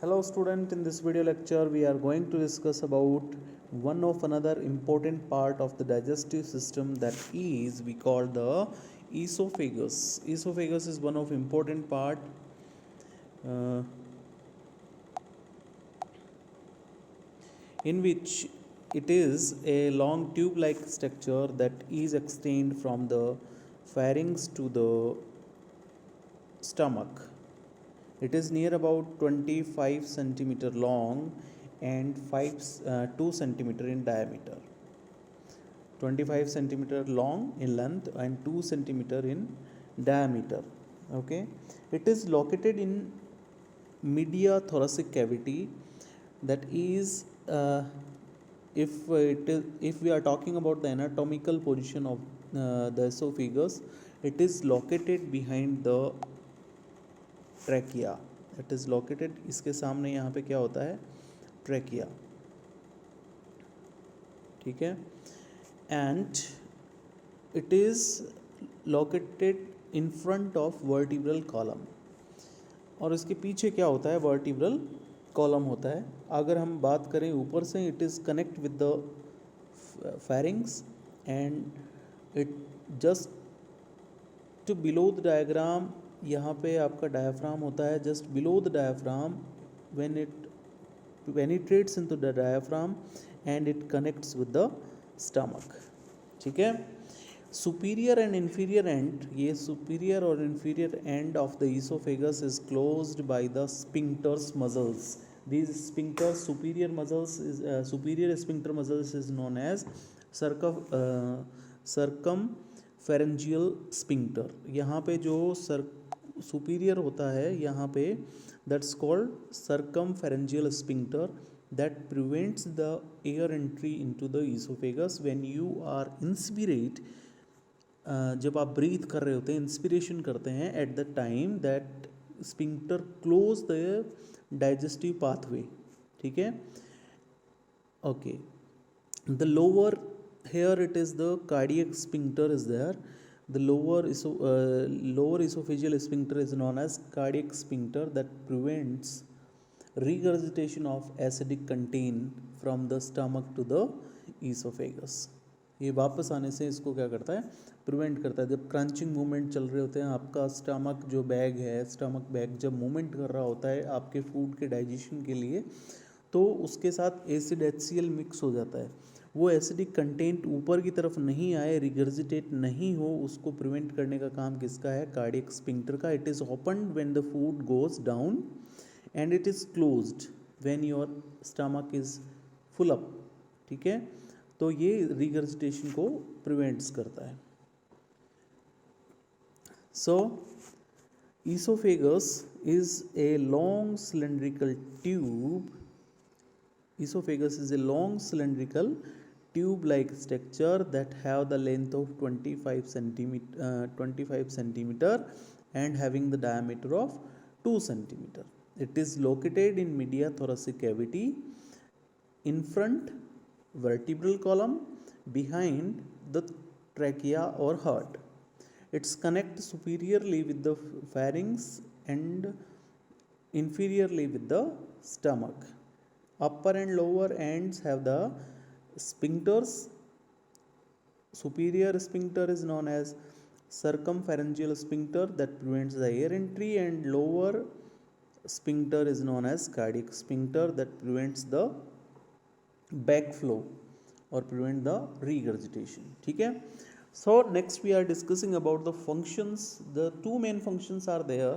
Hello student, in this video lecture we are going to discuss about one of another important part of the digestive system, that is we call the esophagus. Esophagus is one of important part uh, in which it is a long tube like structure that is extended from the pharynx to the stomach. It is near about 25 centimeter long and 2 centimeter in diameter. 25 centimeter long in length and 2 centimeter in diameter. Okay, it is located in media thoracic cavity. That is, if we are talking about the anatomical position of the esophagus, it is located behind the trachea. It is located, इसके सामने यहाँ पे क्या होता है, trachea. ठीक है, and it is located in front of vertebral column. और इसके पीछे क्या होता है, वर्टिब्रल कॉलम होता है. अगर हम बात करें ऊपर से, it is connect with the pharynx and it just to below the diagram. यहाँ पे आपका डायाफ्राम होता है. Just below the diaphragm, when it penetrates into the diaphragm and it connects with the stomach. ठीक है. सुपीरियर एंड इन्फीरियर एंड, ये superior और inferior end of the oesophagus is closed by the sphincters muscles. These sphincters, superior sphincter muscles is known as circumpharyngeal sphincter. यहाँ पे जो superior होता है, यहाँ पे that's called circumpharyngeal sphincter that prevents the air entry into the esophagus when you are inspirate. जब आप breathe कर रहे होते हैं, इंस्पिरेशन करते हैं, at the time that sphincter close the digestive pathway. ठीक है. Okay, the lower here it is the cardiac sphincter is there. The lower esophageal sphincter is known as cardiac sphincter that prevents regurgitation of acidic content from the stomach to the esophagus. ये वापस आने से इसको क्या करता है, prevent करता है. जब क्रंचिंग मूवमेंट चल रहे होते हैं, आपका स्टमक जो बैग है, स्टमक बैग जब मूवमेंट कर रहा होता है आपके फूड के डाइजेशन के लिए, तो उसके साथ एसिड HCl मिक्स हो जाता है. वो एसिडिक कंटेंट ऊपर की तरफ नहीं आए, रिगर्जिटेट नहीं हो, उसको प्रिवेंट करने का काम किसका है, कार्डियक स्पिंक्टर का. It is opened when the food goes down and it is closed when your stomach is full up. ठीक है. तो ये रिगर्जिटेशन को प्रिवेंट्स करता है. So oesophagus is a long cylindrical tube. Esophagus is a long cylindrical tube-like structure that have the length of 25 centimeter and having the diameter of 2 centimeter. It is located in media thoracic cavity, in front vertebral column, behind the trachea or heart. It's connect superiorly with the pharynx and inferiorly with the stomach. Upper and lower ends have the sphincters. Superior sphincter is known as circumpharyngeal sphincter that prevents the air entry, and lower sphincter is known as cardiac sphincter that prevents the backflow or prevent the regurgitation. ठीक है. So next we are discussing about the functions. The two main functions are there.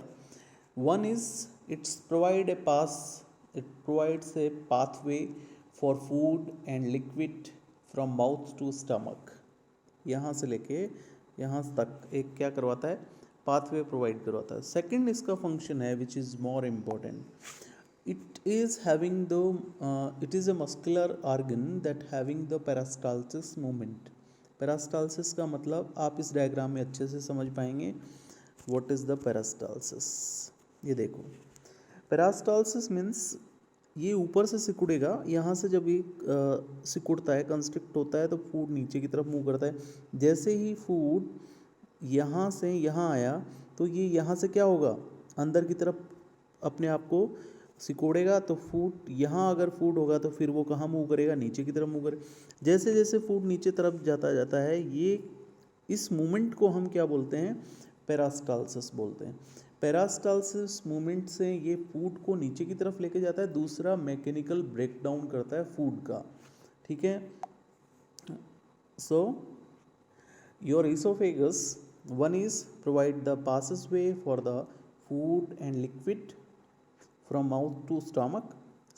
One is it's provide a pass. It provides a pathway for food and liquid from mouth to stomach. यहाँ से लेके यहाँ तक एक क्या करवाता है, pathway provide करवाता है. सेकंड इसका फंक्शन है which is more important. It is having the it is a muscular organ that having the peristalsis movement. Peristalsis का मतलब आप इस डायग्राम में अच्छे से समझ पाएंगे. What is the peristalsis. ये देखो, पेरास्टाल्सिस मीन्स ये ऊपर से सिकुड़ेगा. यहाँ से जब ये सिकुड़ता है, कंस्ट्रिक्ट होता है, तो फूड नीचे की तरफ मूव करता है. जैसे ही फूड यहाँ से यहाँ आया, तो ये यहाँ से क्या होगा, अंदर की तरफ अपने आप को सिकोड़ेगा तो फूड, यहाँ अगर फूड होगा तो फिर वो कहाँ मूव करेगा, नीचे की तरफ मूव करेगा। जैसे जैसे फूड नीचे तरफ जाता जाता है, ये इस मूवमेंट को हम क्या बोलते हैं, पेरास्टाल्सिस बोलते हैं। पेरास्टाल्सिस मूवमेंट से ये फूड को नीचे की तरफ लेके जाता है, दूसरा मैकेनिकल ब्रेकडाउन करता है फूड का, ठीक है। So your oesophagus, one is provide the passageway for the food and liquid from mouth to stomach.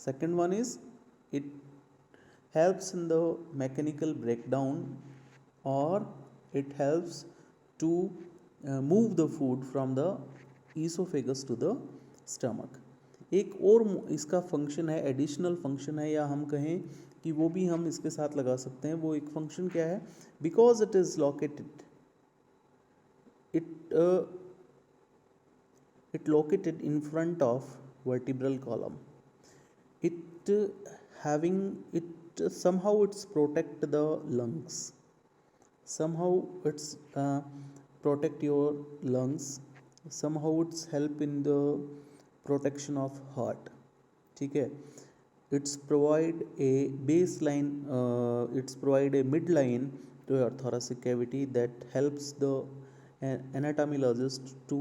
Second one is it helps in the mechanical breakdown, or it helps to move the food from the esophagus to the stomach. एक और इसका function है, additional function है, या हम कहें कि वो भी हम इसके साथ लगा सकते हैं। वो एक फंक्शन क्या है, because it is located, it located in front of vertebral column, it having it somehow it's protect the lungs, somehow it's protect your lungs, somehow it's help in the protection of heart, ठीक है। it's provide a baseline, it's provide a midline to your thoracic cavity that helps the anatomologist to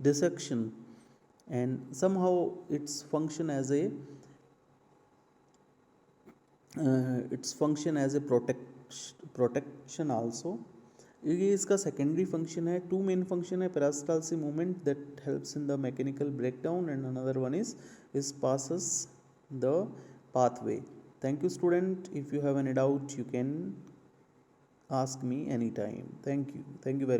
dissection, and somehow its function as a protection also। ये इसका secondary function है। Two main function है, peristalsis movement that helps in the mechanical breakdown, and another one is passes the pathway. Thank you student, if you have any doubt you can ask me anytime. Thank you very much.